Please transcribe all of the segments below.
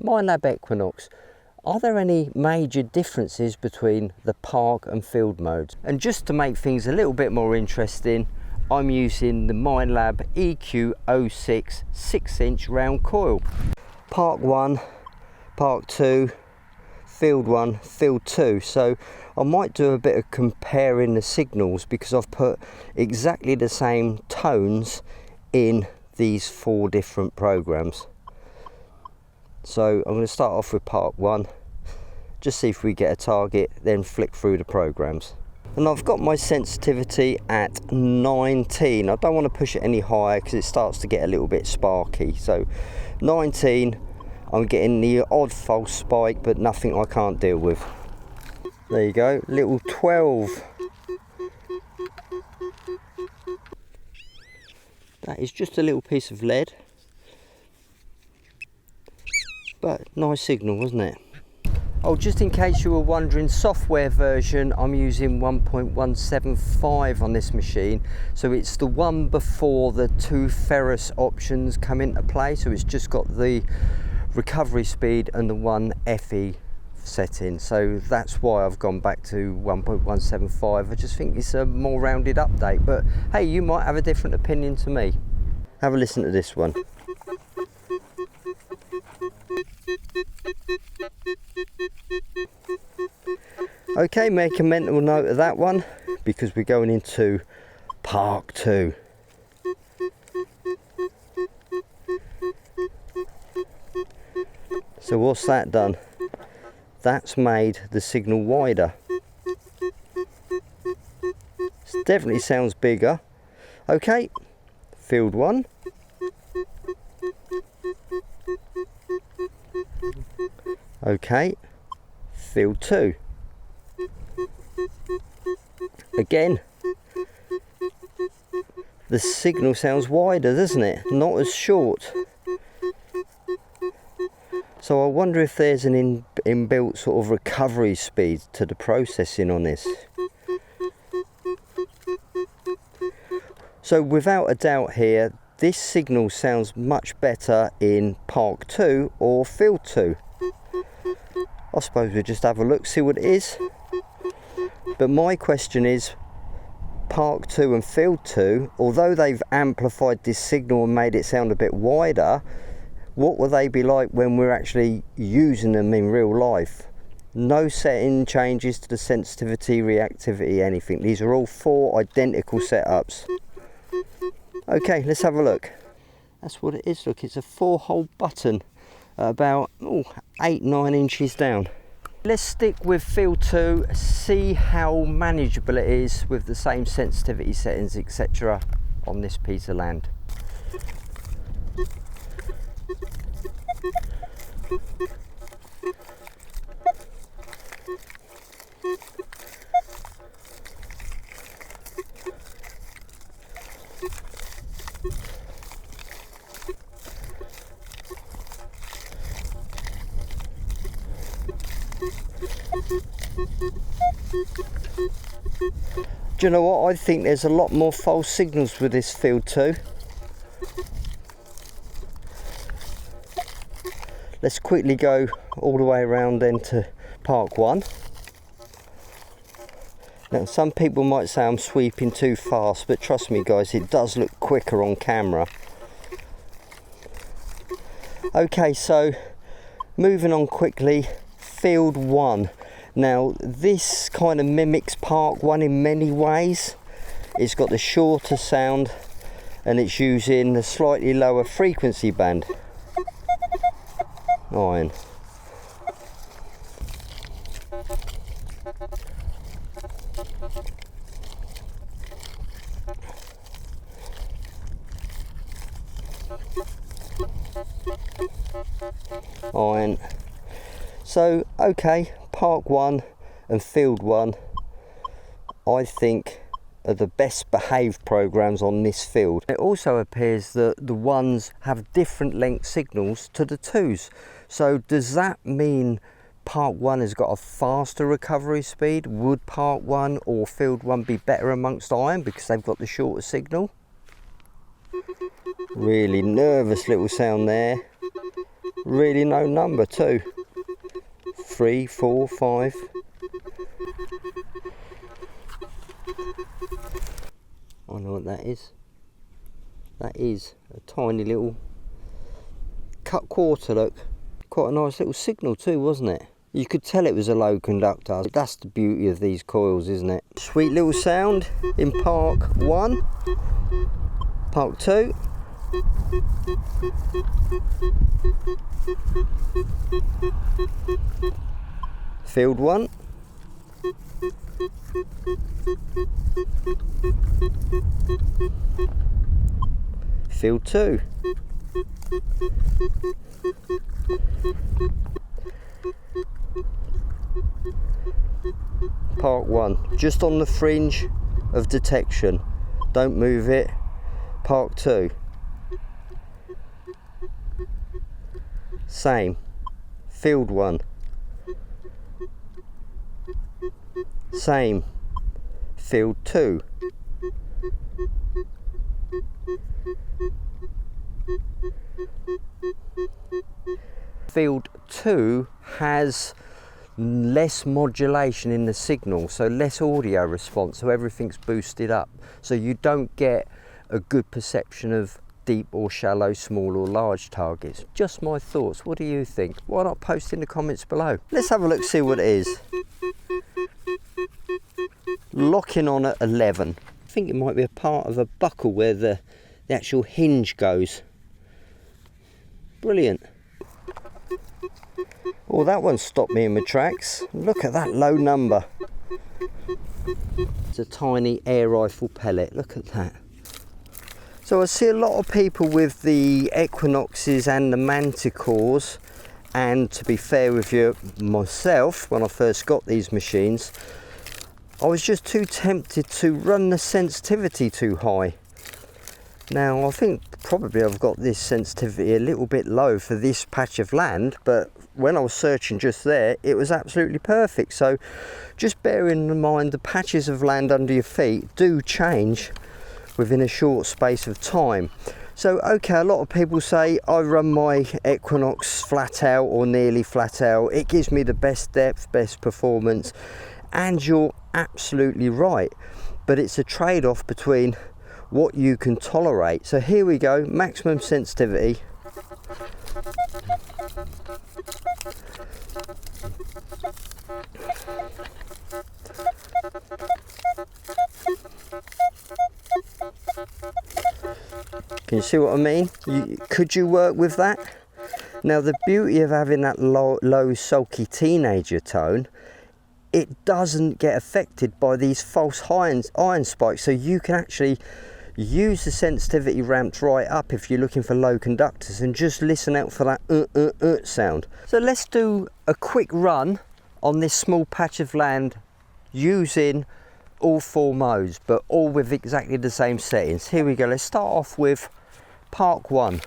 Minelab Equinox, are there any major differences between the park and field modes? And just to make things a little bit more interesting, I'm using the Minelab EQ06 6-inch round coil. Park 1, Park 2, Field 1, Field 2. So I might do a bit of comparing the signals because I've put exactly the same tones in these 4 different programs. So I'm going to start off with Park 1, just see if we get a target, then flick through the programs. And I've got my sensitivity at 19. I don't want to push it any higher because it starts to get a little bit sparky. So 19, I'm getting the odd false spike, but nothing I can't deal with. There you go, little 12. That is just a little piece of lead, but nice signal, wasn't it? Oh, just in case you were wondering, software version, I'm using 1.175 on this machine. So it's the one before the 2 ferrous options come into play. So it's just got the recovery speed and the 1 FE setting. So that's why I've gone back to 1.175. I just think it's a more rounded update. But hey, you might have a different opinion to me. Have a listen to this one. Okay, make a mental note of that one because we're going into Park 2. So what's that done? That's made the signal wider. It definitely sounds bigger. Okay, Field 1. Okay, Field 2. Again, the signal sounds wider, doesn't it? Not as short. So I wonder if there's an inbuilt sort of recovery speed to the processing on this. So without a doubt here, this signal sounds much better in Park 2 or Field 2. I suppose we'll just have a look, see what it is. But my question is, Park 2 and Field 2, although they've amplified this signal and made it sound a bit wider, what will they be like when we're actually using them in real life? No setting changes to the sensitivity, reactivity, anything. These are all 4 identical setups. Okay, let's have a look. That's what it is. Look, it's a 4-hole button, about 8-9 inches down. Let's stick with Field 2, see how manageable it is with the same sensitivity settings, etc. on this piece of land. Do you know what? I think there's a lot more false signals with this Field 2. Let's quickly go all the way around then to Park 1. Now some people might say I'm sweeping too fast, but trust me guys, it does look quicker on camera. Okay, so moving on quickly, Field 1. Now this kind of mimics Park 1 in many ways. It's got the shorter sound and it's using a slightly lower frequency band. Iron. Iron. So okay, Park 1 and Field 1 I think are the best behaved programs on this field. It also appears that the ones have different length signals to the 2s. So does that mean Park 1 has got a faster recovery speed? Would Park 1 or Field 1 be better amongst iron because they've got the shorter signal? Really nervous little sound there. really no number too. 3, 4, 5. I know what that is. That is a tiny little cut quarter, look. Quite a nice little signal too, wasn't it? You could tell it was a low conductor. That's the beauty of these coils, isn't it? Sweet little sound in Park 1, Park 2. Field 1. Field 2. Park 1, just on the fringe of detection. Don't move it. Park 2. Same. Field 1. Same. Field 2. Field 2 has less modulation in the signal, so less audio response, so everything's boosted up, so you don't get a good perception of deep or shallow, small or large targets. Just my thoughts. What do you think? Why not post in the comments below? Let's have a look, see what it is. Locking on at 11. I think it might be a part of a buckle where the actual hinge goes. Brilliant. Oh, that one stopped me in my tracks. Look at that low number. It's a tiny air rifle pellet. Look at that. So I see a lot of people with the Equinoxes and the Manticores, and to be fair with you, myself, when I first got these machines, I was just too tempted to run the sensitivity too high. Now I think probably I've got this sensitivity a little bit low for this patch of land, but when I was searching just there, it was absolutely perfect. So just bearing in mind the patches of land under your feet do change within a short space of time. So okay, a lot of people say I run my Equinox flat out or nearly flat out. It gives me the best depth, best performance, and you're absolutely right. But it's a trade-off between what you can tolerate. So here we go, maximum sensitivity. Can you see what I mean? Could you work with that? Now the beauty of having that low sulky teenager tone, it doesn't get affected by these false iron spikes, so you can actually use the sensitivity ramped right up if you're looking for low conductors, and just listen out for that sound. So let's do a quick run on this small patch of land using all 4 modes, but all with exactly the same settings. Here we go. Let's start off with Park 1.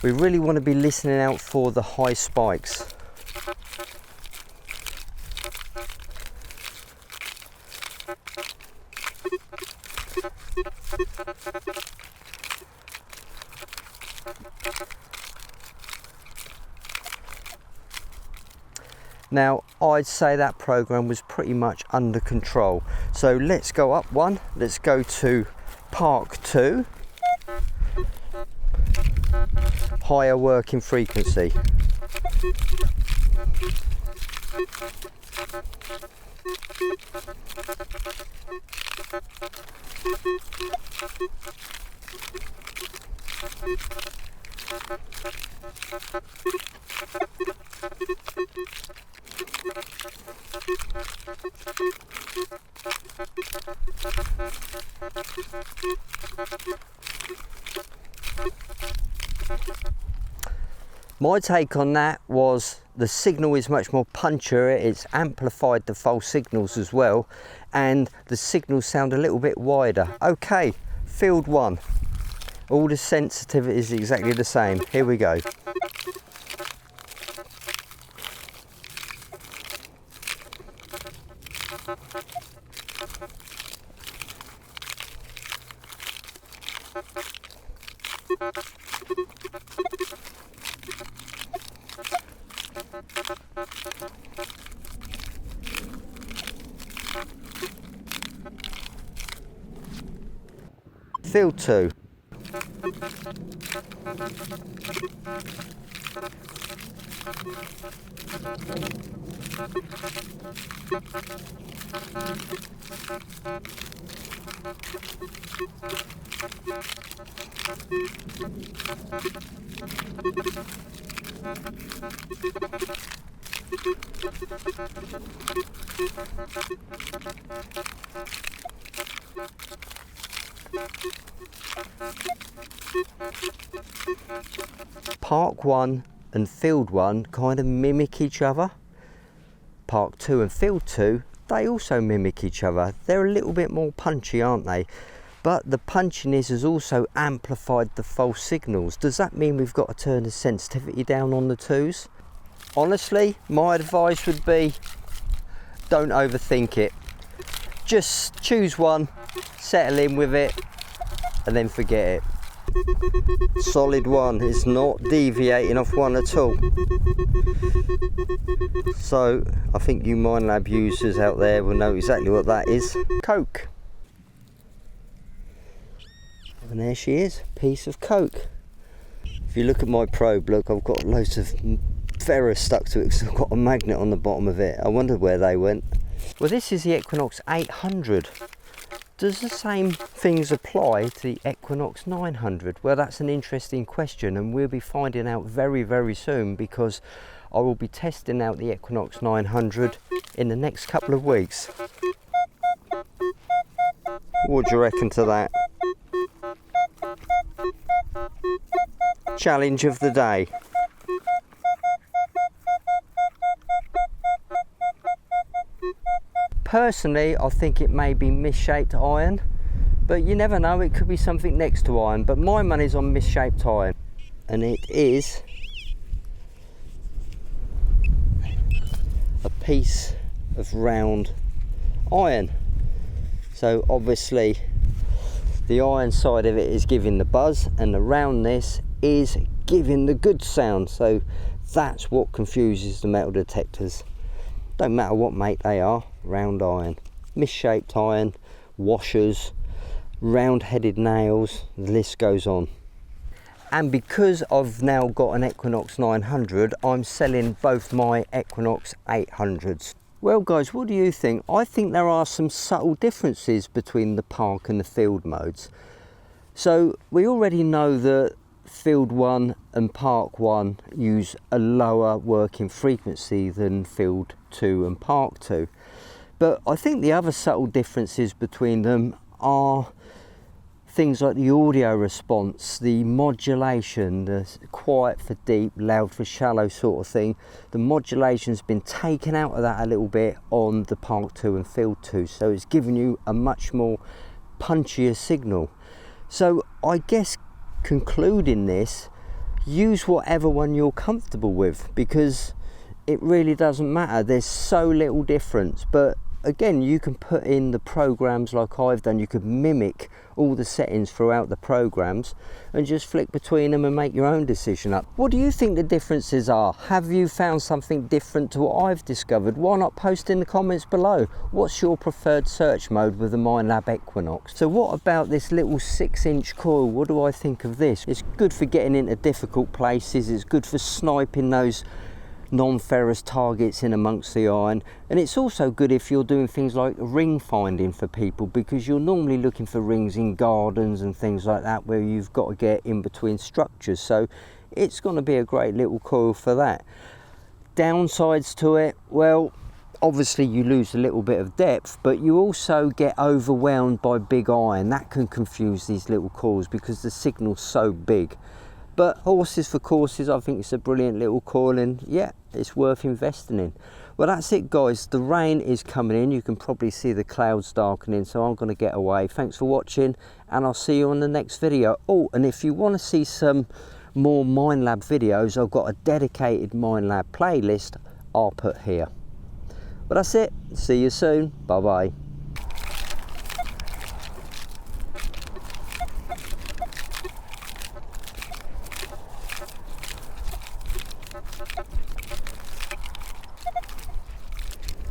We really want to be listening out for the high spikes. Now I'd say that program was pretty much under control. So let's go up one, let's go to Park 2, higher working frequency. My take on that was the signal is much more punchier, it's amplified the false signals as well, and the signals sound a little bit wider. Okay, field 1. All the sensitivity is exactly the same. Here we go. Field 2. Park 1 and Field 1 kind of mimic each other. Park 2 and Field 2, they also mimic each other. They're a little bit more punchy, aren't they? But the punchiness has also amplified the false signals. Does that mean we've got to turn the sensitivity down on the 2s? Honestly, my advice would be don't overthink it. Just choose one, settle in with it, and then forget it. Solid one, it's not deviating off one at all. So I think you Minelab users out there will know exactly what that is. Coke. And there she is, piece of coke. If you look at my probe, look, I've got loads of ferrous stuck to it because I've got a magnet on the bottom of it. I wonder where they went. Well, this is the Equinox 800. Does the same things apply to the Equinox 900? Well, that's an interesting question, and we'll be finding out very, very soon, because I will be testing out the Equinox 900 in the next couple of weeks. What do you reckon to that? Challenge of the day. Personally, I think it may be misshaped iron, but you never know, it could be something next to iron, but my money's on misshaped iron. And it is a piece of round iron. So obviously the iron side of it is giving the buzz, and the roundness is giving the good sound. So that's what confuses the metal detectors. Don't matter what make they are, round iron, misshaped iron, washers, round-headed nails, the list goes on. And because I've now got an Equinox 900, I'm selling both my Equinox 800s. Well guys, what do you think? I think there are some subtle differences between the park and the field modes. So we already know that Field 1 and Park 1 use a lower working frequency than Field 2 and Park 2. But I think the other subtle differences between them are things like the audio response, the modulation, the quiet for deep, loud for shallow sort of thing. The modulation's been taken out of that a little bit on the Park 2 and Field 2, so it's giving you a much more punchier signal. So I guess concluding this, use whatever one you're comfortable with, because it really doesn't matter. There's so little difference. But again, you can put in the programs like I've done. You could mimic all the settings throughout the programs and just flick between them and make your own decision up. What do you think the differences are? Have you found something different to what I've discovered? Why not post in the comments below? What's your preferred search mode with the Minelab Equinox? So what about this little 6-inch coil? What do I think of this? It's good for getting into difficult places. It's good for sniping those non-ferrous targets in amongst the iron, and it's also good if you're doing things like ring finding for people, because you're normally looking for rings in gardens and things like that where you've got to get in between structures. So it's going to be a great little coil for that. Downsides to it, well, obviously you lose a little bit of depth, but you also get overwhelmed by big iron. That can confuse these little coils because the signal's so big. But horses for courses, I think it's a brilliant little coil, and yeah, it's worth investing in. Well, that's it guys, the rain is coming in. You can probably see the clouds darkening, so I'm going to get away. Thanks for watching, and I'll see you on the next video. Oh, and if you want to see some more Minelab videos, I've got a dedicated Minelab playlist I'll put here. But that's it, see you soon, bye bye.